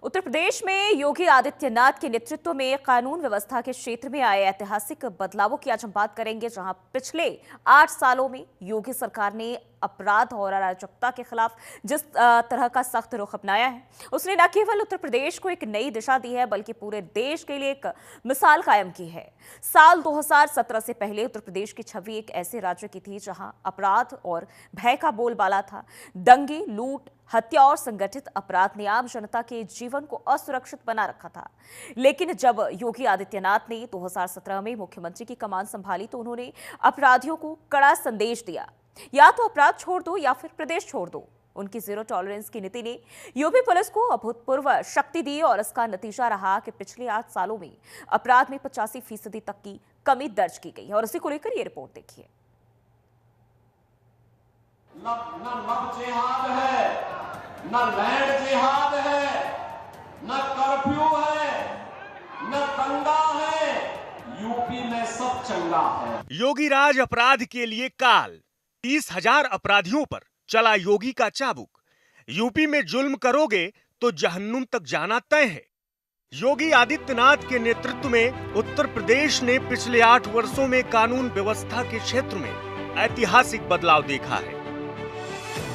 उत्तर प्रदेश में योगी आदित्यनाथ के नेतृत्व में कानून व्यवस्था के क्षेत्र में आए ऐतिहासिक बदलावों की आज हम बात करेंगे, जहां पिछले 8 सालों में योगी सरकार ने अपराध और अराजकता के खिलाफ जिस तरह का सख्त रुख अपनाया है, उसने न केवल उत्तर प्रदेश को एक नई दिशा दी है, बल्कि पूरे देश के लिए एक मिसाल कायम की है। साल 2017 से पहले उत्तर प्रदेश की छवि एक ऐसे राज्य की थी जहां अपराध और भय का बोलबाला था। दंगे, लूट, हत्या और संगठित अपराध ने आम जनता के जीवन को असुरक्षित बना रखा था। लेकिन जब योगी आदित्यनाथ ने 2017 में मुख्यमंत्री की कमान संभाली तो उन्होंने अपराधियों को कड़ा संदेश दिया, या तो अपराध छोड़ दो या फिर प्रदेश छोड़ दो। उनकी जीरो टॉलरेंस की नीति ने यूपी पुलिस को अभूतपूर्व शक्ति दी और इसका नतीजा रहा कि पिछले 8 सालों में अपराध में 85% तक की कमी दर्ज की गई है। और इसी को लेकर ये रिपोर्ट देखिए। न जिहाद है, न लैंड जिहाद है, न कर्फ्यू है, न दंगा है, यूपी में सब चंगा है। योगी राज अपराध के लिए काल, 30,000 अपराधियों पर चला योगी का चाबुक। यूपी में जुल्म करोगे तो जहन्नुम तक जाना तय है। योगी आदित्यनाथ के नेतृत्व में उत्तर प्रदेश ने पिछले 8 वर्षों में कानून व्यवस्था के क्षेत्र में ऐतिहासिक बदलाव देखा है।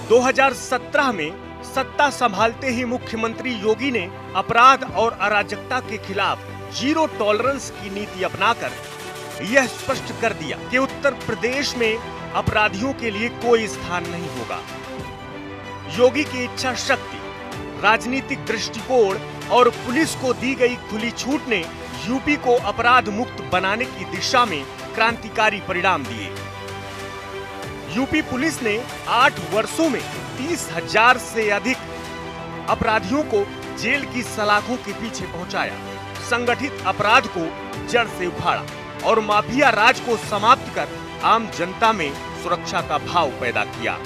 2017 में सत्ता संभालते ही मुख्यमंत्री योगी ने अपराध और अराजकता के खिलाफ जीरो टॉलरेंस की नीति अपनाकर यह स्पष्ट कर दिया कि उत्तर प्रदेश में अपराधियों के लिए कोई स्थान नहीं होगा। योगी की इच्छा शक्ति, राजनीतिक दृष्टिकोण और पुलिस को दी गई खुली छूट ने यूपी को अपराध मुक्त बनाने की दिशा में क्रांतिकारी परिणाम दिए। यूपी पुलिस ने 8 वर्षों में 30,000 से अधिक अपराधियों को जेल की सलाखों के पीछे पहुंचाया, संगठित अपराध को जड़ से उखाड़ा और माफिया राज को समाप्त कर आम जनता में सुरक्षा का भाव पैदा किया।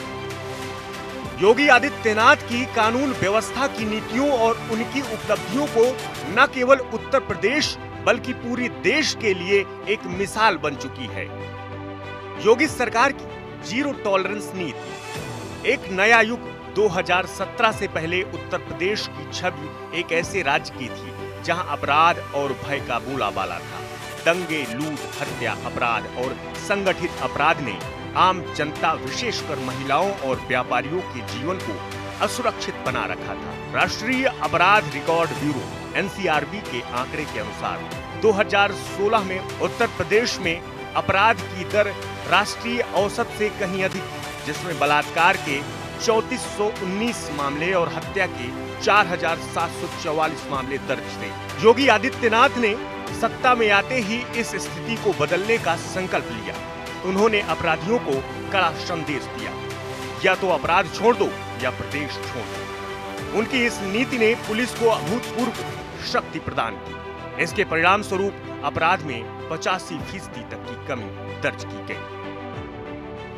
योगी आदित्यनाथ की कानून व्यवस्था की नीतियों और उनकी उपलब्धियों को न केवल उत्तर प्रदेश बल्कि पूरे देश के लिए एक मिसाल बन चुकी है। योगी सरकार की जीरो टॉलरेंस नीति एक नया युग। 2017 से पहले उत्तर प्रदेश की छवि एक ऐसे राज्य की थी जहां अपराध और भय का बोलबाला था। दंगे, लूट, हत्या, अपराध और संगठित अपराध ने आम जनता, विशेषकर महिलाओं और व्यापारियों के जीवन को असुरक्षित बना रखा था। राष्ट्रीय अपराध रिकॉर्ड ब्यूरो (NCRB) के आंकड़े के अनुसार 2016 में उत्तर प्रदेश में अपराध की दर राष्ट्रीय औसत से कहीं अधिक, जिसमें बलात्कार के 3419 मामले और हत्या के 4744 मामले दर्ज थे। योगी आदित्यनाथ ने सत्ता में आते ही इस स्थिति को बदलने का संकल्प लिया। उन्होंने अपराधियों को कड़ा संदेश दिया, या तो अपराध छोड़ दो या प्रदेश छोड़ दो। उनकी इस नीति ने पुलिस को अभूतपूर्व शक्ति प्रदान की। इसके परिणाम स्वरूप अपराध में 85% तक की कमी दर्ज की गई।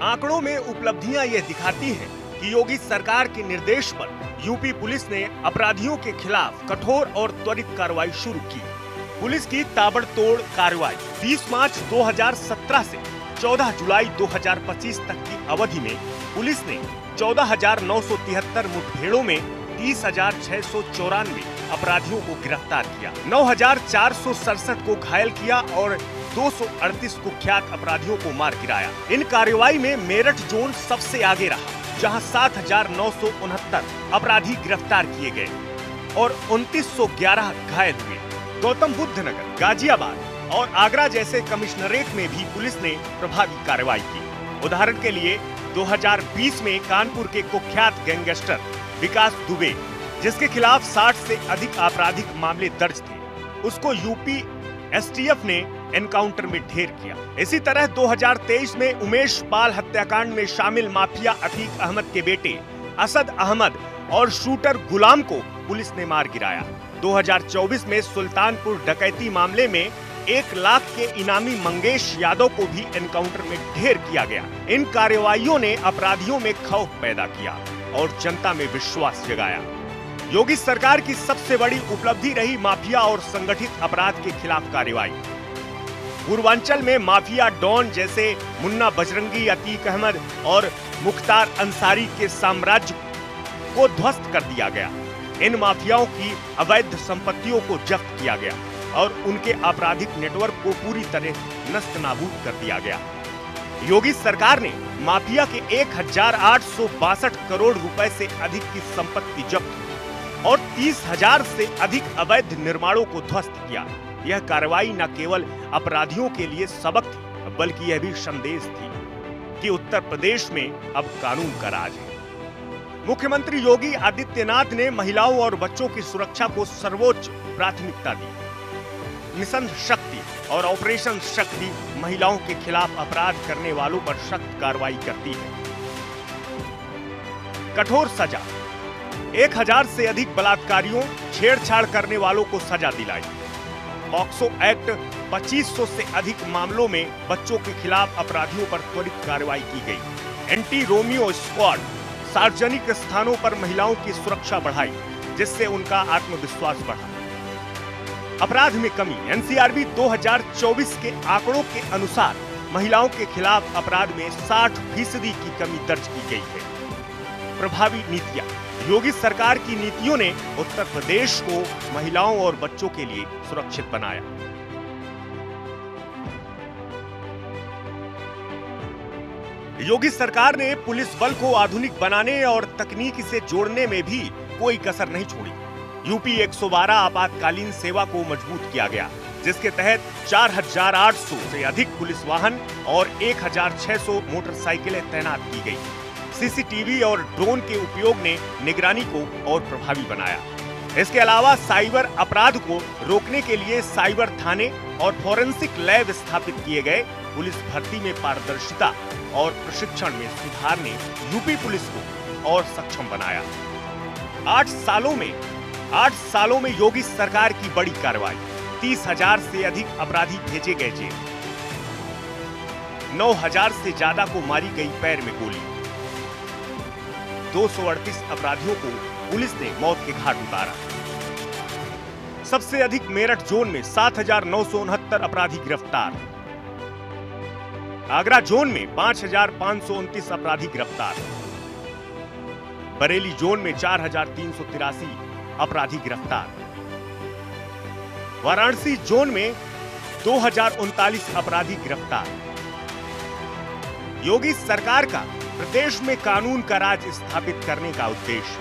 आंकड़ों में उपलब्धियां यह दिखाती हैं कि योगी सरकार के निर्देश पर यूपी पुलिस ने अपराधियों के खिलाफ कठोर और त्वरित कार्रवाई शुरू की। पुलिस की ताबड़तोड़ कार्रवाई 20 मार्च 2017 से 14 जुलाई 2025 तक की अवधि में पुलिस ने 14,973 मुठभेड़ों में 30,694 अपराधियों को गिरफ्तार किया, 9,467 को घायल किया और 238 कुख्यात अपराधियों को मार गिराया। इन कार्रवाई में मेरठ जोन सबसे आगे रहा, जहां 7,969 अपराधी गिरफ्तार किए गए और 2911 घायल हुए। गौतम बुद्ध नगर, गाजियाबाद और आगरा जैसे कमिश्नरेट में भी पुलिस ने प्रभावी कार्रवाई की। उदाहरण के लिए 2020 में कानपुर के कुख्यात गैंगस्टर विकास दुबे, जिसके खिलाफ 60 से अधिक आपराधिक मामले दर्ज थे, उसको यूपी STF ने एनकाउंटर में ढेर किया। इसी तरह 2023 में उमेश पाल हत्याकांड में शामिल माफिया अतीक अहमद के बेटे असद अहमद और शूटर गुलाम को पुलिस ने मार गिराया। 2024 में सुल्तानपुर डकैती मामले में 1 लाख के इनामी मंगेश यादव को भी एनकाउंटर में ढेर किया गया। इन कार्रवाइयों ने अपराधियों में खौफ पैदा किया और जनता में विश्वास जगाया। योगी सरकार की सबसे बड़ी उपलब्धि रही माफिया और संगठित अपराध के खिलाफ कार्रवाई। पूर्वांचल में माफिया डॉन जैसे मुन्ना बजरंगी, अतीक अहमद और मुख्तार अंसारी के साम्राज्य को ध्वस्त कर दिया गया। इन माफियाओं की अवैध संपत्तियों को जब्त किया गया और उनके आपराधिक नेटवर्क को पूरी तरह नस्त-नाबूद कर दिया गया। योगी सरकार ने माफिया के 1862 करोड़ रुपए से अधिक की संपत्ति जब्त की और 30,000 से अधिक अवैध निर्माणों को ध्वस्त किया। यह कार्रवाई न केवल अपराधियों के लिए सबक थी, बल्कि यह भी संदेश थी कि उत्तर प्रदेश में अब कानून का राज है। मुख्यमंत्री योगी आदित्यनाथ ने महिलाओं और बच्चों की सुरक्षा को सर्वोच्च प्राथमिकता दी। मिशन शक्ति और ऑपरेशन शक्ति महिलाओं के खिलाफ अपराध करने वालों पर सख्त कार्रवाई करती है। कठोर सजा, 1000 से अधिक बलात्कारियों, छेड़छाड़ करने वालों को सजा दिलाई। पॉक्सो एक्ट 2500 से अधिक मामलों में बच्चों के खिलाफ अपराधियों पर त्वरित कार्रवाई की गई। एंटी रोमियो स्क्वाड, सार्वजनिक स्थानों पर महिलाओं की सुरक्षा बढ़ाई, जिससे उनका आत्मविश्वास बढ़ा। अपराध में कमी, एनसीआरबी 2024 के आंकड़ों के अनुसार महिलाओं के खिलाफ अपराध में 60% की कमी दर्ज की गई है। प्रभावी नीतियां, योगी सरकार की नीतियों ने उत्तर प्रदेश को महिलाओं और बच्चों के लिए सुरक्षित बनाया। योगी सरकार ने पुलिस बल को आधुनिक बनाने और तकनीक से जोड़ने में भी कोई कसर नहीं छोड़ी। यूपी 112 आपातकालीन सेवा को मजबूत किया गया, जिसके तहत 4800 से अधिक पुलिस वाहन और 1600 मोटरसाइकिलें तैनात की गई। सीसीटीवी और ड्रोन के उपयोग ने निगरानी को और प्रभावी बनाया। इसके अलावा साइबर अपराध को रोकने के लिए साइबर थाने और फोरेंसिक लैब स्थापित किए गए। पुलिस भर्ती में पारदर्शिता और प्रशिक्षण में सुधार ने यूपी पुलिस को और सक्षम बनाया। 8 सालों में योगी सरकार की बड़ी कार्रवाई, 30,000 से अधिक अपराधी भेजे गए जेल, 9,000 से ज्यादा को मारी गई पैर में गोली, 238 अपराधियों को पुलिस ने मौत के घाट उतारा। सबसे अधिक मेरठ जोन में 7,969 अपराधी गिरफ्तार, आगरा जोन में 5,529 अपराधी गिरफ्तार, बरेली जोन में 4,383 अपराधी गिरफ्तार, वाराणसी जोन में 2,039 अपराधी गिरफ्तार। योगी सरकार का प्रदेश में कानून का राज स्थापित करने का उद्देश्य।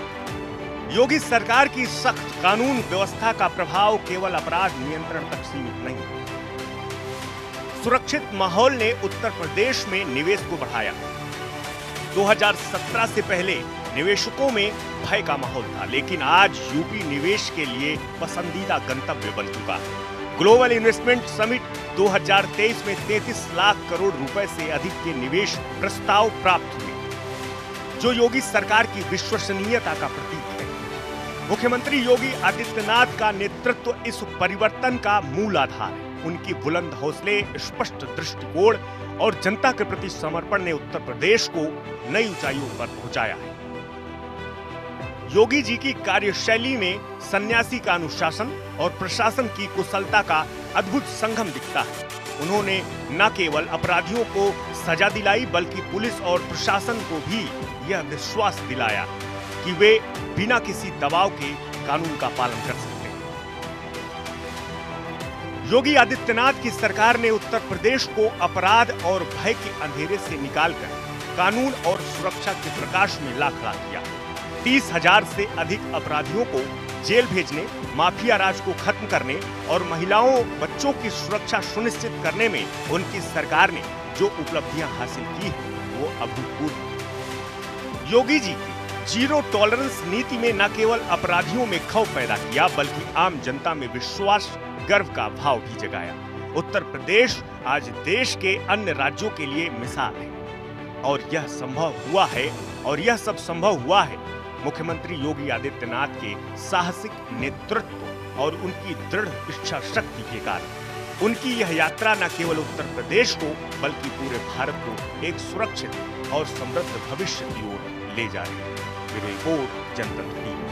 योगी सरकार की सख्त कानून व्यवस्था का प्रभाव केवल अपराध नियंत्रण तक सीमित नहीं। सुरक्षित माहौल ने उत्तर प्रदेश में निवेश को बढ़ाया। 2017 से पहले निवेशकों में भय का माहौल था, लेकिन आज यूपी निवेश के लिए पसंदीदा गंतव्य बन चुका है। ग्लोबल इन्वेस्टमेंट समिट 2023 में 33 लाख करोड़ रुपए से अधिक के निवेश प्रस्ताव प्राप्त हुए, जो योगी सरकार की विश्वसनीयता का प्रतीक है। मुख्यमंत्री योगी आदित्यनाथ का नेतृत्व इस परिवर्तन का मूल आधार है। उनकी बुलंद हौसले, स्पष्ट दृष्टिकोण और जनता के प्रति समर्पण ने उत्तर प्रदेश को नई ऊंचाइयों पर पहुंचाया है। योगी जी की कार्यशैली में सन्यासी का अनुशासन और प्रशासन की कुशलता का अद्भुत संगम दिखता है। उन्होंने न केवल अपराधियों को सजा दिलाई, बल्कि पुलिस और प्रशासन को भी यह विश्वास दिलाया कि वे बिना किसी दबाव के कानून का पालन कर सकते हैं। योगी आदित्यनाथ की सरकार ने उत्तर प्रदेश को अपराध और भय के अंधेरे से निकालकर कानून और सुरक्षा के प्रकाश में ला खड़ा किया। 30,000 से अधिक अपराधियों को जेल भेजने, माफिया राज को खत्म करने और महिलाओं, बच्चों की सुरक्षा सुनिश्चित करने में उनकी सरकार ने जो उपलब्धियां हासिल की हैं, वो अभूतपूर्व। योगी जी की जीरो टॉलरेंस नीति में न केवल अपराधियों में खौफ पैदा किया, बल्कि आम जनता में विश्वास, गर्व का भाव भी जगाया। उत्तर प्रदेश आज देश के अन्य राज्यों के लिए मिसाल है और यह सब संभव हुआ है मुख्यमंत्री योगी आदित्यनाथ के साहसिक नेतृत्व और उनकी दृढ़ इच्छा शक्ति के कारण। उनकी यह यात्रा न केवल उत्तर प्रदेश को बल्कि पूरे भारत को एक सुरक्षित और समृद्ध भविष्य की ओर ले जा रही है। ब्यूरो रिपोर्ट, जनतंत्र टीवी।